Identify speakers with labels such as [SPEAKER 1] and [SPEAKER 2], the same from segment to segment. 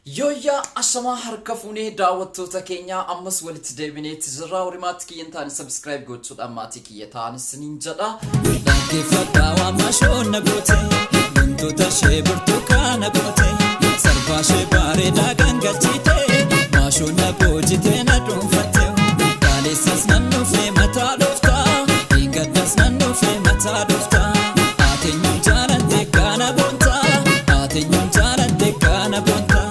[SPEAKER 1] Yoya ashama harka fuunee daawwattoota keenya ammas walitti deebineetti jirra. Horimaatti kiyyan taane subscribe gochuudha maatii kiyya taane isiniin jedha.
[SPEAKER 2] Dhaggeeffadhaa waan maashoonna goote wantoota ishee burtukaana goote sarbaa ishee bareedaa gangalchite maashoonna boojitee na dhuunfatte gaaleessas nan dhufee mataa dhufta eeggaddas nan dhufee mataa dhufta aatenyuun jaaladhe gaana boonta aatenyuun jaaladhe gaana boonta.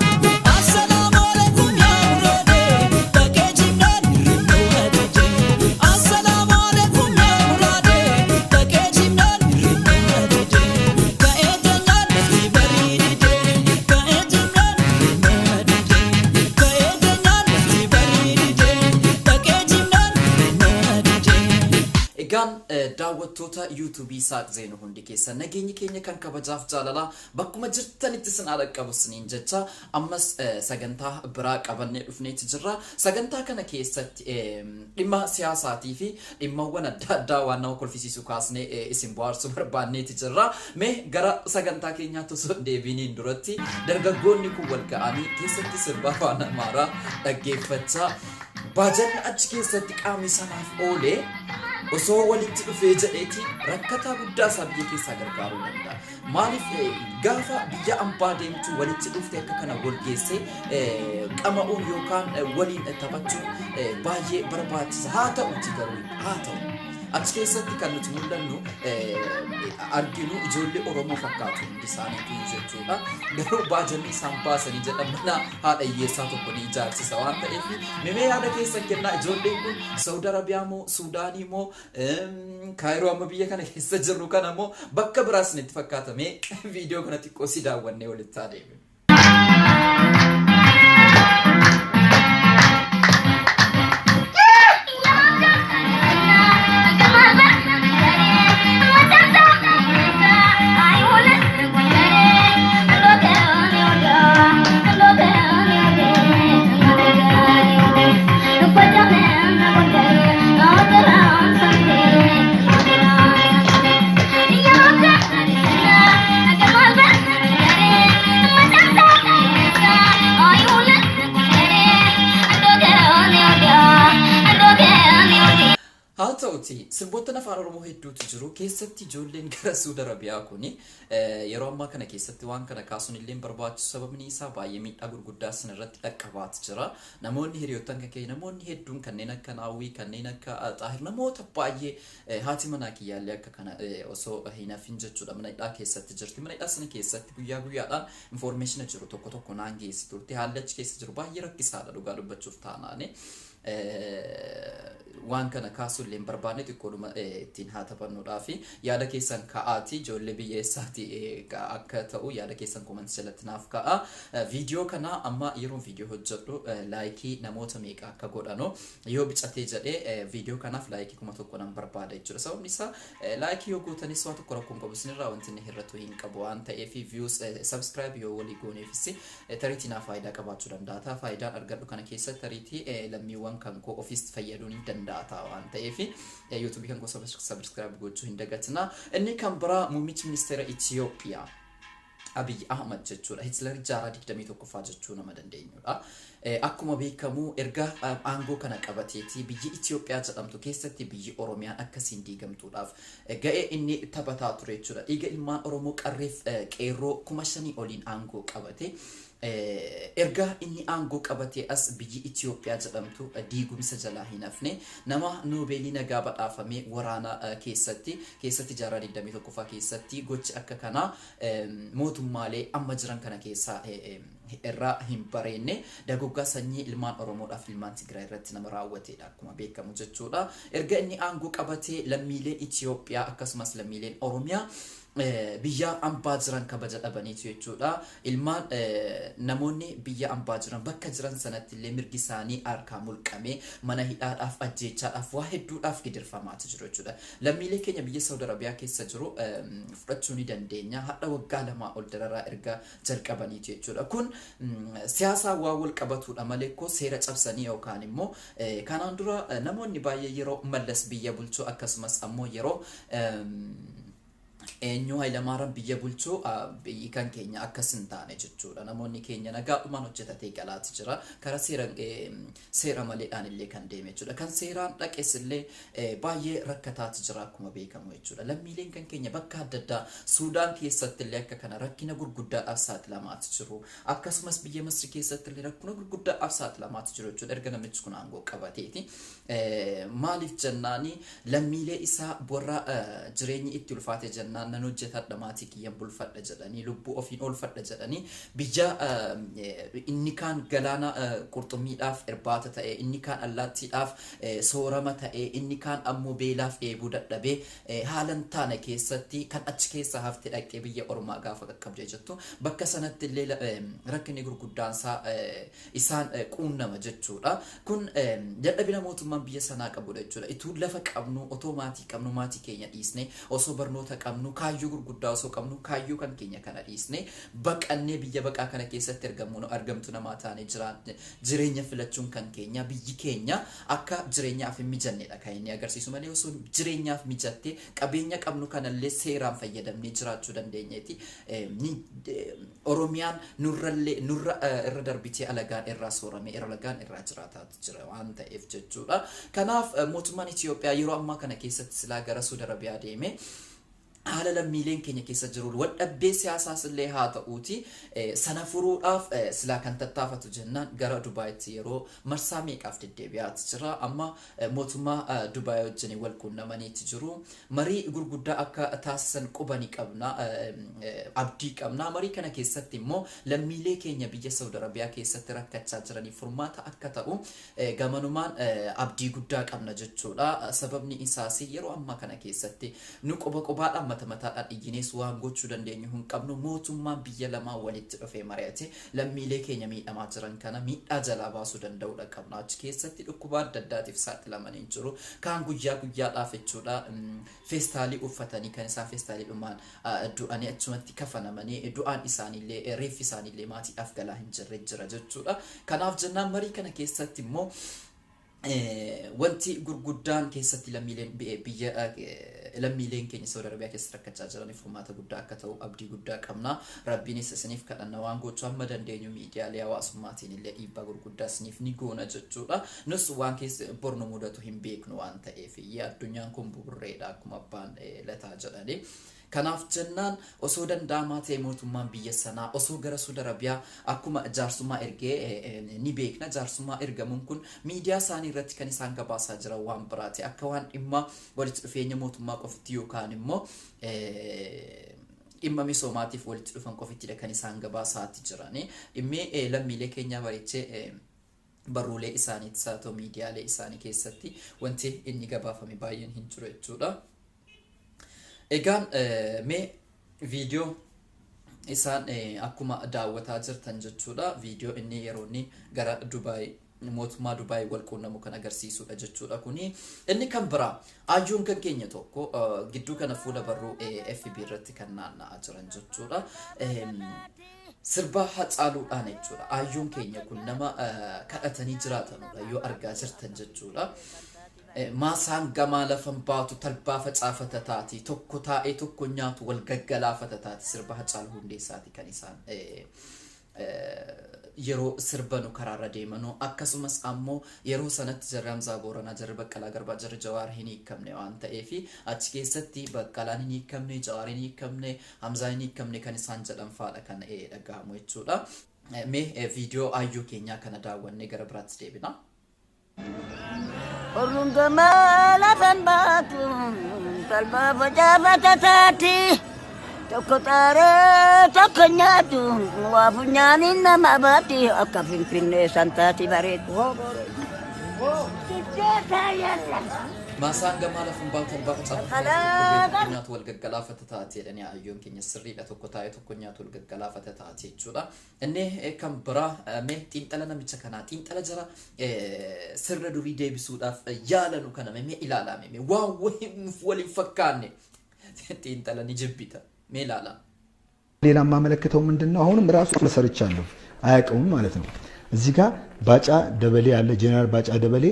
[SPEAKER 1] daawwattoota YouTube Saaq Zeenuu hundi keessa nageenyi keenya kan kabajaaf jaalala bakkuma jirtanitti sin dhaqqabu siniin jecha ammas sagantaa biraa qabannee dhufneeti jirra. Sagantaa kana keessatti dhimma siyaasaatii fi dhimmawwan adda addaa waan nama kolfisiisu kaasnee isin bohaarsuu barbaanneeti jirra. Mee gara sagantaa keenyaatti osoo deebiniin duratti dargaggoonni kun wal ga'anii keessatti sirbaa afaan Amaaraa dhaggeeffachaa baajanni achi keessatti qaamni sanaaf oolee osoo walitti dhufee jedheeti rakkataa guddaa isaa biyya keessaa gargaaruu danda'a. Maaliif gaafa biyya ambaa deemtu walitti dhufte akka kana wal geessee qama'uun yookaan waliin taphachuun baay'ee barbaachisa. Haa ta'uuti garuu haa ta'u. Achi keessatti kan nuti mul'annu arginu ijoollee Oromoo fakkaatu hundi isaaniitu jechuudha. Garuu baajanni isaan baasanii jedhamana haadha hiyyeessaa tokko ni ijaarsisa waan ta'eef mee yaada keessan kennaa. Ijoolleen kun Saudi Arabiyaa moo Suudaanii moo Kaayiroo amma biyya kana keessa jirru kana moo bakka biraas nitti fakkaatame viidiyoo kana xiqqoo si daawwannee walitti adeemne. Sirboota afaan Oromoo hedduutu jiru. Keessatti ijoolleen gara Saudi Arabiyaa kuni yeroo ammaa kana keessatti waan kana kaasuun illee barbaachisu sababni isaa baay'ee miidhaa gurguddaa san irratti dhaqqabaat jira. Namoonni hiriyoottan kan ka'e namoonni hedduun kanneen akka Naawwii kanneen akka Xaahir namoota baay'ee haati manaa kiyyaallee akka kana osoo hin hafin jechuudha mana hidhaa keessatti jirti. Mana hidhaa sana keessatti guyyaa guyyaadhaan information jiru tokko tokko naan geessi turte. Haalli achi keessa jiru baay'ee rakkisaadha dhugaa dubbachuuf taanaani. Waan kana kaasuun illee barbaanne xiqqoodhuma ittiin haa taphannuudhaafi yaada keessan ka'aati ijoollee biyya eessaati akka ta'u yaada keessan komantii jalatti naaf ka'a. Viidiyoo kana amma yeroo viidiyoo hojjedhu laayikii namoota meeqa akka godhanu yoo bicatee jedhee viidiyoo kanaaf laayikii 1000 nan barbaada jechuudha. Sababni isaa laayikii yoo gootanis waa tokko rakkoon qabu isinirraa wanti inni hir'atu hin qabu waan ta'eef views subscribe yoo walii gooneefis tariitii naaf faayidaa qabaachuu danda'a. Faayidaan argadhu kana keessatti tariitii lammiiwwan kan koo ofiis fayyaduu ni danda'a waan ta'eef YouTube kan koo subscribe gochuu hin dagatina. Inni kan biraa muummichi ministeera Itoophiyaa Abiy Ahmad jechuudha. Hitler jaarraa 21ffaa jechuu nama dandeenyudha. Akkuma beekamu erga aangoo kana qabateeti biyyi Itoophiyaa jedhamtu keessatti biyyi Oromiyaan akkasiin diigamtuudhaaf ga'ee inni taphataa ture jechuudha. Dhiiga ilmaan Oromoo qarreef qeerroo 5,000 oliin aangoo qabate. Erga inni aangoo qabatee as biyyi Itoophiyaa jedhamtu diigumsa jalaa hin hafne nama Noobeelii nagaa badhaafamee waraana keessatti jaarraa 21ffaa keessatti gochi akka kanaa mootummaalee amma jiran kana keessaa irraa hin bareenne dagoggaa sanyii ilmaan Oromoodhaaf ilmaan Tigraay irratti nama raawwateedha akkuma beekamu jechuudha. Erga inni aangoo qabatee lammiileen Itoophiyaa akkasumas lammiileen Oromiyaa biyya ambaa jiran kabaja dhabaniitu jechuudha. Ilmaan namoonni biyya ambaa jiran bakka jiran sanatti illee mirgi isaanii harkaa mulqamee mana hidhaadhaaf ajjeechaadhaaf waa hedduudhaaf gidirfamaatu jiru jechuudha. Lammiilee keenya biyya Saudi Arabiyaa keessa jiru fudhachuu ni dandeenya. Hadha waggaa 2 ol dararaa erga jalqabaniitu jechuudha. Kun siyaasaa waa wal qabatudha malee ko seera cabsanii yookaan immoo kanaan dura namoonni baay'ee yeroo mallas biyya bulchuu akkasumas ammoo yeroo eenyu Hayilamaariyaam biyya bulchuu biyyi kan keenya akkasin taane jechuudha. Namoonni keenya nagaadhumaan hojjetatee galaati jira. Kara seera maleedhaan illee kan deeme jechuudha. Kan seeraan dhaqes illee baay'ee rakkataati jira akkuma beekamu jechuudha. Lammiileen kan keenya bakka adda addaa Suudaan keessatti illee akka kana rakkina gurguddaadhaaf saaxilamaati jiru. Akkasumas biyya Masri keessatti illee rakkina gurguddaadhaaf saaxilamaati jiru jechuudha. Erga namichi kun aangoo qabateeti. Maaliif jennaani lammiilee isaa warra jireenyi itti ulfaate jennaan nan hojjetadha maatii kiyyan bulfadha jedhanii lubbuu ofiin oolfadha jedhanii biyya inni kaan galaana qurxummiidhaaf irbaata ta'e inni kaan allaattiidhaaf soorama ta'e inni kaan ammoo beelaaf eebuu dadhabee haalan taane keessatti kan achi keessa hafte dhaqxee biyya ormaa gaafa qaqqabdee jettu bakka sanatti illee rakkinni gurguddaan isaan quunnama jechuudha. Kun dadhabina mootummaan biyya sanaa qabudha jechuudha. Ituu lafa qabnu otoo maatii qabnu maatii keenya dhiisne osoo barnoota qabnu kaayyoo gurguddaa osoo qabnu kaayyoo kan keenya kana dhiisne baqannee biyya baqaa kana keessatti argamtu namaa taane jireenya filachuun kan keenya biyyi keenya akka jireenyaaf hin mijannedha kan inni agarsiisu malee osoo jireenyaaf mijattee qabeenya qabnu kanallee seeraan fayyadamnee jiraachuu dandeenyeeti. Oromiyaan nurra irra darbitee alagaan irraa soorame alagaan irraa jiraataa jira waan ta'eef jechuudha. Kanaaf mootummaan Itoophiyaa yeroo ammaa kana keessatti silaa gara Saudi Arabiyaa deeme haala lammiileen keenya keessa jiru wadhabbee siyaasaas illee haa ta'uuti sana furuudhaaf silaa kan tattaafatu jennaan gara Dubaayitti yeroo marsaa meeqaaf deddeebi'aati jira. Amma mootummaa Dubaayii wajjin wal quunnamaniiti jiru. Marii gurguddaa akka taasisan qubanii qabna abdii qabna. Marii kana keessatti immoo lammiilee keenya biyya Saudi Arabiyaa keessatti rakkachaa jiranii furmaata akka ta'u gamanumaan abdii guddaa qabna jechuudha. Sababni isaas yeroo ammaa kana keessatti nu qobaadhaan mataadhaan dhiginees waan gochuu dandeenyu hin qabnu. Mootummaan biyya lamaa walitti dhufee mari'ate lammiilee keenya miidhamaa jiran kana miidhaa jalaa baasuu danda'uudha qabna. Achi keessatti dhukkuba adda addaatiif saaxilamanii jiru. Kaan guyyaadhaaf jechuudha feestaalii uffatanii kan isaa feestaalii dhumaan du'anii achumatti kafanamanii du'aan isaaniillee reeffi isaaniillee maatiidhaaf galaa hin jirre jira jechuudha. Kanaaf jennaan marii kana keessatti immoo wanti gurguddaan keessatti lammiileen keenya Saudi Arabiyaa keessatti rakkachaa jiraniif furmaata guddaa akka ta'u abdii guddaa qabna. Rabbiinis isiniif kadhanna waan gochuu amma dandeenyu miidiyaalee hawaasummaatiin illee dhiibbaa gurguddaa isiniif ni goona jechuudha. Nus waan keessa bornu mudatu hin beeknu waan ta'eef addunyaan kun buburreedha akkuma abbaan lataa jedhanii. Kanaaf jennaan osoo danda'amaa ta'e mootummaan biyya sanaa osoo gara Saudi Arabiyaa akkuma jaarsummaa ergee ni beekna. Jaarsummaa ergamuun kun miidiyaa isaanii irratti kan isaan gabaasaa jiran waan biraati. Akka waan dhimma walitti dhufeenya mootummaa qofitti yookaan immoo dhimma misoomaatiif walitti dhufan qofittidha kan isaan gabaasaati jirani. Dhimmi lammiilee keenyaa bareechee barruulee isaaniitis haa ta'u miidiyaalee isaanii keessatti wanti inni gabaafame baay'een hin jiru jechuudha. Egaan mee viidiyoo isaan akkuma daawwataa jirtan jechuudha. Viidiyoo inni yeroo inni gara Dubaay mootummaa Dubaay wal quunnamu kan agarsiisudha jechuudha. Kuni inni kan biraa ayyuun kan keenya tokko gidduu kana fuula barruu FB irratti kan naanna'aa jiran jechuudha. Sirba Hacaaluudhaan jechuudha. Ayyuun keenya kun nama kadhatanii jiraatanudha yoo argaa jirtan jechuudha. Maasaan gamaa lafan baatu talbaa facaafata taati tokko taa'ee tokko nyaatu wal gaggalaafata taati. Sirba Hacaaluu Hundeessaati kan isaan yeroo sirbanu karaarra deemanu akkasumas ammoo yeroo sanatti jarri Hamzaa Booranaa jarri Baqqalaa Garbaa jarri Jawaar hin hiikamne waan ta'eef achi keessatti Baqqalaan hin hiikamne Jawaar hin hiikamne Hamzaa hin hiikamne kan isaan jedhan faadha kan dhagahamu jechuudha. Mee viidiyoo ayyuu keenyaa kana daawwannee gara biraatti deebina.
[SPEAKER 3] Orungama lafan baatu talba facaafata taati tokko xaaree tokko nyaatu waa funyaaniin nama baati akka Finfinnee santaati bareedu.
[SPEAKER 1] Maasaan gamaa lafan baatu talbaa facaafata nyaatu wal gaggalaafata taati jedhanii ayyuun keenya sirriidha. Tokko taa'ee tokko nyaatu wal gaggalaafata taati jechuudha. Inni kan biraa mee xiinxala namicha kanaa xiinxala jara sirna durii deebisuudhaaf yaalanu kana mee ilaalame mee waan waliin fakkaanne xiinxala ni jibbita mee ilaala.
[SPEAKER 4] ሌላ ማመለከተው ምንድነው አሁንም ራሱ ሰርቻለሁ አያውቀውም ማለት ነው። እዚህ ጋር ባጫ ደበሌ ያለ ጄኔራል ባጫ ደበሌ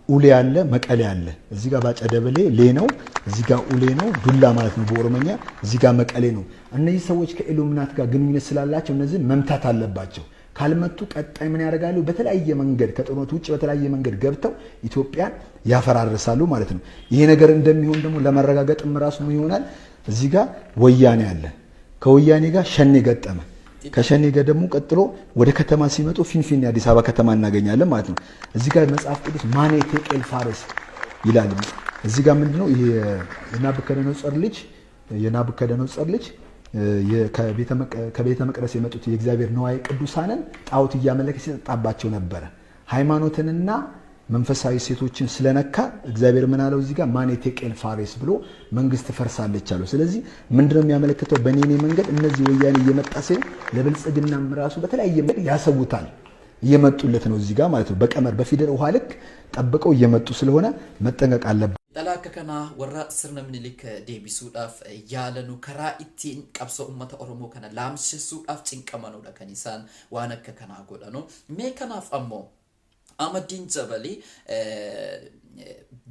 [SPEAKER 4] ኡሌ አለ፣ መቀሌ አለ። እዚህ ጋር ባጫ ደበሌ ሌ ነው፣ እዚህ ጋር ኡሌ ነው፣ ዱላ ማለት ነው በኦሮሞኛ። እዚህ ጋር መቀሌ ነው። እነዚህ ሰዎች ከኢሉሚናት ጋር ግንኙነት ስላላቸው እነዚህን መምታት አለባቸው። ካልመቱ ቀጣይ ምን ያደርጋሉ? በተለያየ መንገድ ከጦርነቱ ውጭ በተለያየ መንገድ ገብተው ኢትዮጵያን ያፈራርሳሉ ማለት ነው። ይሄ ነገር እንደሚሆን ደግሞ ለማረጋገጥም ራሱ ምን ይሆናል? እዚህ ጋር ወያኔ አለ፣ ከወያኔ ጋር ሸኔ ገጠመ። ከሸኔ ጋር ደግሞ ቀጥሎ ወደ ከተማ ሲመጡ ፊንፊኔ አዲስ አበባ ከተማ እናገኛለን ማለት ነው። እዚህ ጋር መጽሐፍ ቅዱስ ማኔ ቴቄል ፋሬስ ይላል። እዚህ ጋር ምንድነው? ይሄ የናቡከደነጾር ልጅ ከቤተ መቅደስ የመጡት የእግዚአብሔር ነዋይ ቅዱሳንን ጣዖት እያመለከ ሲጠጣባቸው ነበረ። ሃይማኖትንና መንፈሳዊ ሴቶችን ስለነካ እግዚአብሔር ምን አለው? እዚህ ጋር ማኔ ቴቄል ፋሬስ ብሎ መንግስት ፈርሳለች አለው። ስለዚህ ምንድነው የሚያመለክተው? በኔኔ መንገድ እነዚህ ወያኔ እየመጣ ሲል ለብልጽግናም ራሱ በተለያየ መንገድ ያሰውታል። እየመጡለት ነው እዚህ ጋር ማለት ነው። በቀመር በፊደል ውሃ ልክ ጠብቀው እየመጡ ስለሆነ መጠንቀቅ አለበት።
[SPEAKER 1] Dalaga kana warra sirna minilik deebisuudhaaf yaalanu karaa ittiin qabsoo uummata Oromoo kana laamsisuudhaaf cinqamanudha kan isaan waan akka kanaa godhanu. Mee kanaaf ammoo Ahmadiin Jabali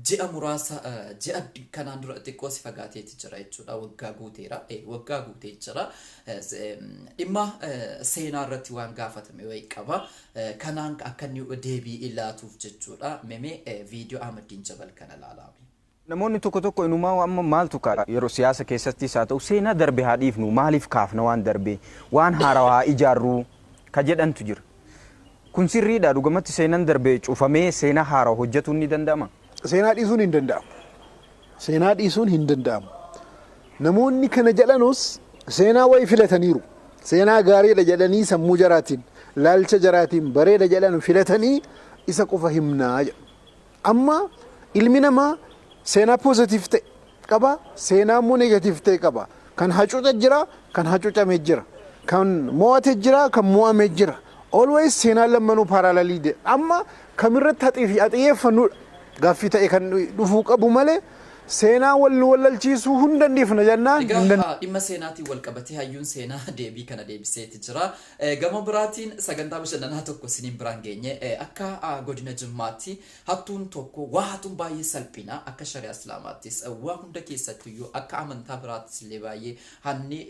[SPEAKER 1] ji'a muraasa ji'a kanaan dura xiqqoo si fagaateeti jira jechuudha. Waggaa guutee jira. Dhimma seenaa irratti waan gaafatame wayii qaba. Kanaan akka inni deebii ilaatuuf jechuudha. Mee viidiyoo Ahmadiin Jabal kana ilaalaami.
[SPEAKER 5] Namoonni tokko inumaa amma maaltu karaa yeroo siyaasa keessattis haa ta'u seenaa darbe haa dhiifnu maaliif kaafna waan darbe waan haarawaa ijaarru ka jedhantu jira. Kun sirriidha dhugumatti seenaan darbe cufamee seenaa haarawaa hojjetuun ni danda'ama?
[SPEAKER 6] Seenaa dhiisuun hin danda'amu. Seenaa dhiisuun hin danda'amu. Namoonni kana jedhanus seenaa wayii filataniiru. Seenaa gaariidha jedhanii sammuu jaraatiin laalcha jaraatiin bareeda jedhan filatanii isa qofa himnaa jedhu. Amma ilmi namaa seenaa positive ta'e qaba, seenaa immoo negative ta'e qaba. Kan hacuuca jira, kan hacuucamee jira. Kan mo'ate jira, kan mo'amee jira. Always seenaa lammanuu parallelii. Amma kamirratti haxiyyeeffannudha. Gaaffii ta'e kan dhufuu qabu malee seenaa wallalchiisuu hin dandeeffna jennaan.
[SPEAKER 1] Dhimma seenaatiin wal qabatee hayyuun seenaa deebii kana deebiseeti jira. Gama biraatiin sagantaa bashannanaa tokko isiniin biraan geenye akka godina Jimmaatti hattuun tokko waa hatuun baay'ee salphina akka shari'a islaamaattis waa hunda keessattiyyuu akka amantaa biraattis illee baay'ee hanni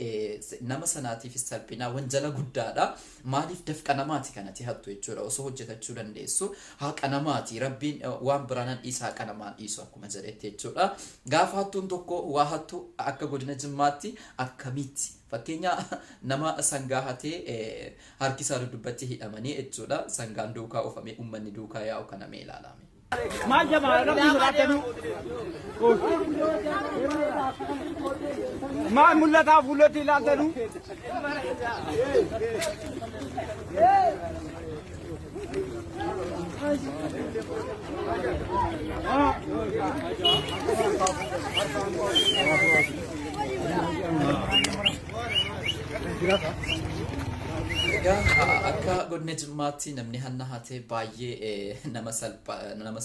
[SPEAKER 1] nama sanaatiif salphina wanjala guddaadha. Maaliif dafqa namaati kanatti hattu jechuudha. Osoo hojjetachuu dandeessu haqa namaati. Rabbiin waan biraanan dhiisa haqa namaan dhiisu akkuma jedhetti jechuudha. Gaafa hattuun tokko waa hattu akka godina Jimmaatti akkamitti fakkeenya nama sangaa hatee harkisaa dubbatti hidhamanii jechuudha. Sangaan duukaa oofamee uummanni duukaa yaa'u kana mee ilaalame.
[SPEAKER 5] Maal mul'ataaf fuulatti ilaaltanu?
[SPEAKER 1] Akka godina Jimmaatti namni hanna hatee baay'ee nama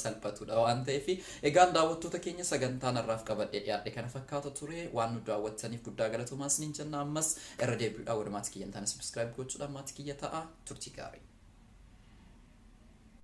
[SPEAKER 1] salphatudha waan ta'eef egaan daawwattoota keenya sagantaan har'aaf qabadhee dhiyaadhe kana fakkaata ture waan nu daawwattaniif guddaa galatoomaa isiniin jenna. Ammas irra deebi'uudhaan walumaa kiyyan taana subscribe gochuudhaan maatii kiyya ta'a turtii gaarii.